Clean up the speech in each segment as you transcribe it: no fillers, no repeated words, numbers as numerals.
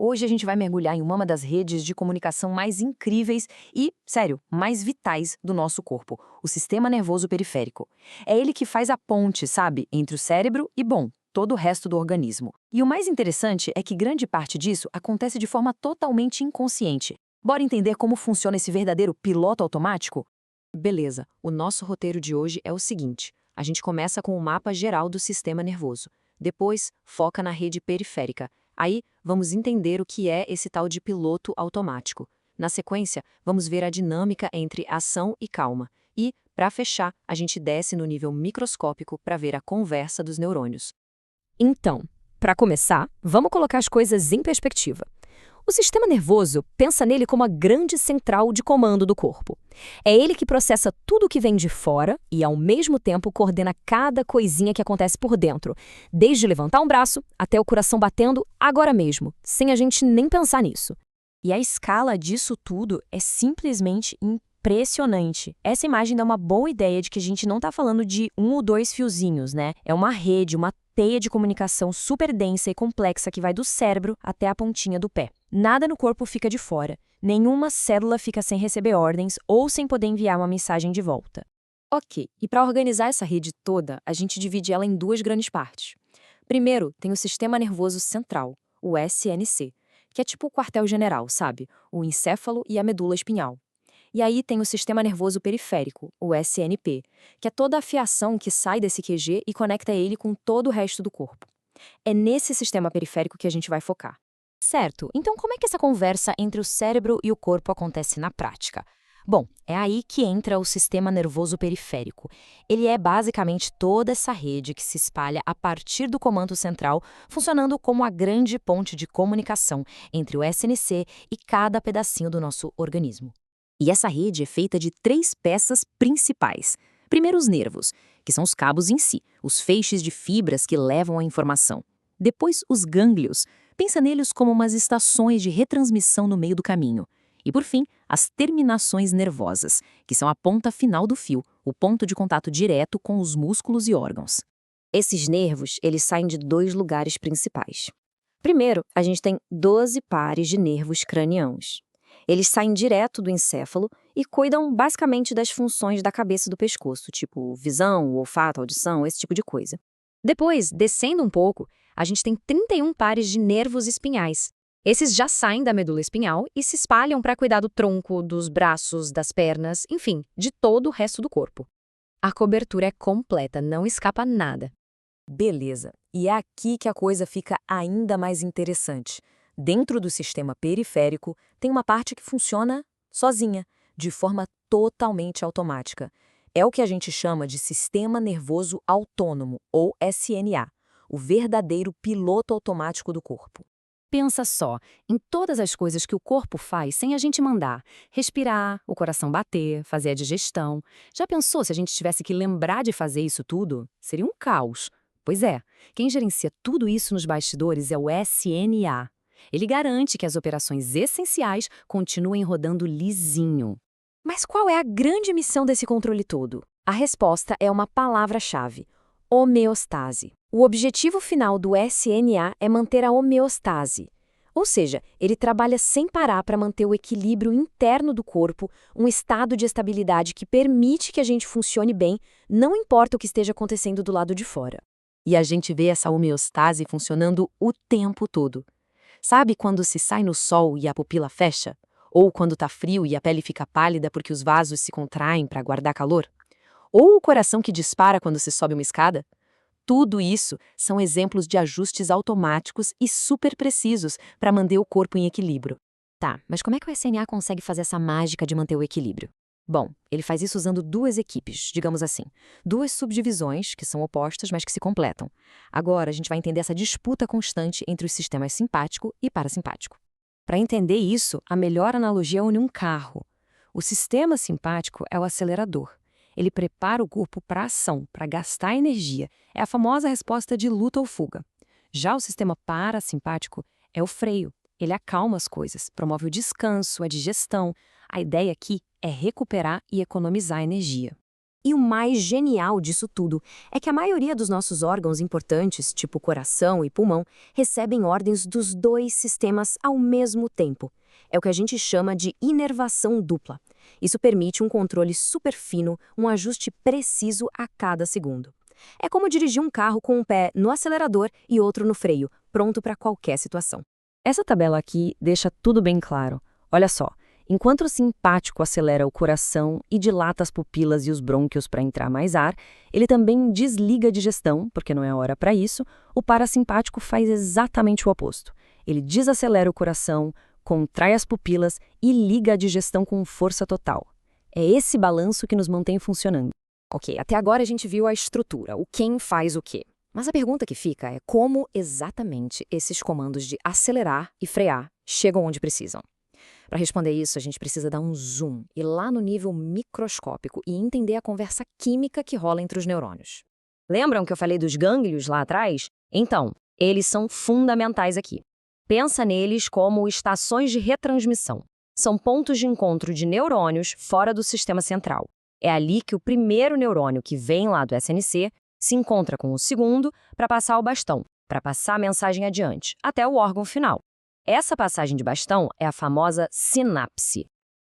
Hoje a gente vai mergulhar em uma das redes de comunicação mais incríveis e, sério, mais vitais do nosso corpo, o sistema nervoso periférico. É ele que faz a ponte, sabe, entre o cérebro e, bom, todo o resto do organismo. E o mais interessante é que grande parte disso acontece de forma totalmente inconsciente. Bora entender como funciona esse verdadeiro piloto automático? Beleza, o nosso roteiro de hoje é o seguinte: a gente começa com o mapa geral do sistema nervoso. Depois, foca na rede periférica. Aí, vamos entender o que é esse tal de piloto automático. Na sequência, vamos ver a dinâmica entre ação e calma. E, para fechar, a gente desce no nível microscópico para ver a conversa dos neurônios. Então, para começar, vamos colocar as coisas em perspectiva. O sistema nervoso pensa nele como a grande central de comando do corpo. É ele que processa tudo o que vem de fora e, ao mesmo tempo, coordena cada coisinha que acontece por dentro, desde levantar um braço até o coração batendo agora mesmo, sem a gente nem pensar nisso. E a escala disso tudo é simplesmente impressionante. Essa imagem dá uma boa ideia de que a gente não está falando de um ou dois fiozinhos, né? É uma rede, uma teia de comunicação super densa e complexa que vai do cérebro até a pontinha do pé. Nada no corpo fica de fora. Nenhuma célula fica sem receber ordens ou sem poder enviar uma mensagem de volta. Ok, e para organizar essa rede toda, a gente divide ela em duas grandes partes. Primeiro, tem o sistema nervoso central, o SNC, que é tipo o quartel-general, sabe? O encéfalo e a medula espinhal. E aí tem o sistema nervoso periférico, o SNP, que é toda a fiação que sai desse QG e conecta ele com todo o resto do corpo. É nesse sistema periférico que a gente vai focar. Certo, então como é que essa conversa entre o cérebro e o corpo acontece na prática? Bom, é aí que entra o sistema nervoso periférico. Ele é basicamente toda essa rede que se espalha a partir do comando central, funcionando como a grande ponte de comunicação entre o SNC e cada pedacinho do nosso organismo. E essa rede é feita de três peças principais. Primeiro, os nervos, que são os cabos em si, os feixes de fibras que levam a informação. Depois, os gânglios. Pensa neles como umas estações de retransmissão no meio do caminho. E, por fim, as terminações nervosas, que são a ponta final do fio, o ponto de contato direto com os músculos e órgãos. Esses nervos, eles saem de dois lugares principais. Primeiro, a gente tem 12 pares de nervos cranianos. Eles saem direto do encéfalo e cuidam basicamente das funções da cabeça e do pescoço, tipo visão, olfato, audição, esse tipo de coisa. Depois, descendo um pouco, a gente tem 31 pares de nervos espinhais. Esses já saem da medula espinhal e se espalham para cuidar do tronco, dos braços, das pernas, enfim, de todo o resto do corpo. A cobertura é completa, não escapa nada. Beleza. E é aqui que a coisa fica ainda mais interessante. Dentro do sistema periférico, tem uma parte que funciona sozinha, de forma totalmente automática. É o que a gente chama de Sistema Nervoso Autônomo, ou SNA, o verdadeiro piloto automático do corpo. Pensa só, em todas as coisas que o corpo faz sem a gente mandar. Respirar, o coração bater, fazer a digestão. Já pensou se a gente tivesse que lembrar de fazer isso tudo? Seria um caos. Pois é, quem gerencia tudo isso nos bastidores é o SNA. Ele garante que as operações essenciais continuem rodando lisinho. Mas qual é a grande missão desse controle todo? A resposta é uma palavra-chave: homeostase. O objetivo final do SNA é manter a homeostase. Ou seja, ele trabalha sem parar para manter o equilíbrio interno do corpo, um estado de estabilidade que permite que a gente funcione bem, não importa o que esteja acontecendo do lado de fora. E a gente vê essa homeostase funcionando o tempo todo. Sabe quando se sai no sol e a pupila fecha? Ou quando tá frio e a pele fica pálida porque os vasos se contraem para guardar calor? Ou o coração que dispara quando se sobe uma escada? Tudo isso são exemplos de ajustes automáticos e super precisos para manter o corpo em equilíbrio. Tá, mas como é que o SNA consegue fazer essa mágica de manter o equilíbrio? Bom, ele faz isso usando duas equipes, digamos assim. Duas subdivisões, que são opostas, mas que se completam. Agora, a gente vai entender essa disputa constante entre os sistemas simpático e parasimpático. Para entender isso, a melhor analogia é unir um carro. O sistema simpático é o acelerador. Ele prepara o corpo para a ação, para gastar energia. É a famosa resposta de luta ou fuga. Já o sistema parasimpático é o freio. Ele acalma as coisas, promove o descanso, a digestão. A ideia aqui é recuperar e economizar energia. E o mais genial disso tudo é que a maioria dos nossos órgãos importantes, tipo coração e pulmão, recebem ordens dos dois sistemas ao mesmo tempo. É o que a gente chama de inervação dupla. Isso permite um controle super fino, um ajuste preciso a cada segundo. É como dirigir um carro com um pé no acelerador e outro no freio, pronto para qualquer situação. Essa tabela aqui deixa tudo bem claro. Olha só, enquanto o simpático acelera o coração e dilata as pupilas e os brônquios para entrar mais ar, ele também desliga a digestão, porque não é hora para isso. O parasimpático faz exatamente o oposto. Ele desacelera o coração, contrai as pupilas e liga a digestão com força total. É esse balanço que nos mantém funcionando. Ok, até agora a gente viu a estrutura, o quem faz o quê. Mas a pergunta que fica é como exatamente esses comandos de acelerar e frear chegam onde precisam. Para responder isso, a gente precisa dar um zoom, ir lá no nível microscópico e entender a conversa química que rola entre os neurônios. Lembram que eu falei dos gânglios lá atrás? Então, eles são fundamentais aqui. Pensa neles como estações de retransmissão. São pontos de encontro de neurônios fora do sistema central. É ali que o primeiro neurônio que vem lá do SNC se encontra com o segundo para passar o bastão, para passar a mensagem adiante, até o órgão final. Essa passagem de bastão é a famosa sinapse.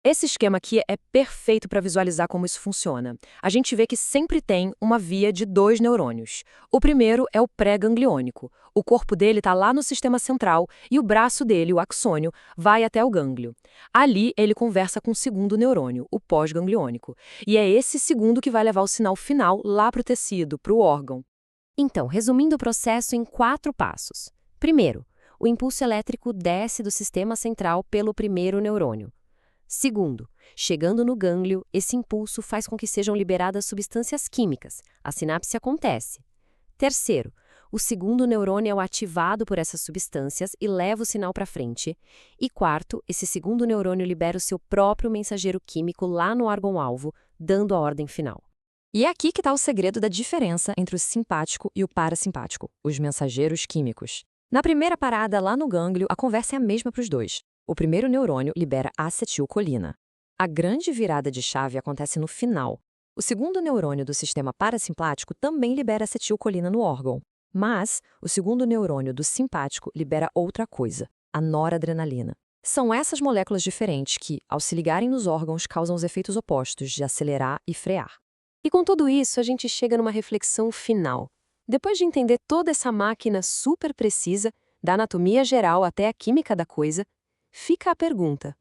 Esse esquema aqui é perfeito para visualizar como isso funciona. A gente vê que sempre tem uma via de dois neurônios. O primeiro é o pré-gangliônico. O corpo dele está lá no sistema central e o braço dele, o axônio, vai até o gânglio. Ali ele conversa com o segundo neurônio, o pós-gangliônico. E é esse segundo que vai levar o sinal final lá para o tecido, para o órgão. Então, resumindo o processo em 4 passos. Primeiro, o impulso elétrico desce do sistema central pelo primeiro neurônio. Segundo, chegando no gânglio, esse impulso faz com que sejam liberadas substâncias químicas. A sinapse acontece. Terceiro, o segundo neurônio é ativado por essas substâncias e leva o sinal para frente. E quarto, esse segundo neurônio libera o seu próprio mensageiro químico lá no órgão-alvo, dando a ordem final. E é aqui que está o segredo da diferença entre o simpático e o parasimpático, os mensageiros químicos. Na primeira parada, lá no gânglio, a conversa é a mesma para os dois. O primeiro neurônio libera acetilcolina. A grande virada de chave acontece no final. O segundo neurônio do sistema parasimpático também libera acetilcolina no órgão. Mas o segundo neurônio do simpático libera outra coisa, a noradrenalina. São essas moléculas diferentes que, ao se ligarem nos órgãos, causam os efeitos opostos de acelerar e frear. E com tudo isso, a gente chega numa reflexão final. Depois de entender toda essa máquina super precisa, da anatomia geral até a química da coisa, fica a pergunta: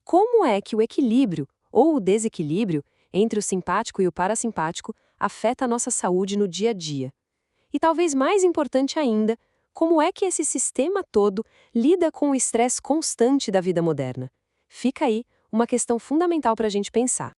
como é que o equilíbrio ou o desequilíbrio entre o simpático e o parasimpático afeta a nossa saúde no dia a dia? E talvez mais importante ainda, como é que esse sistema todo lida com o estresse constante da vida moderna? Fica aí uma questão fundamental para a gente pensar.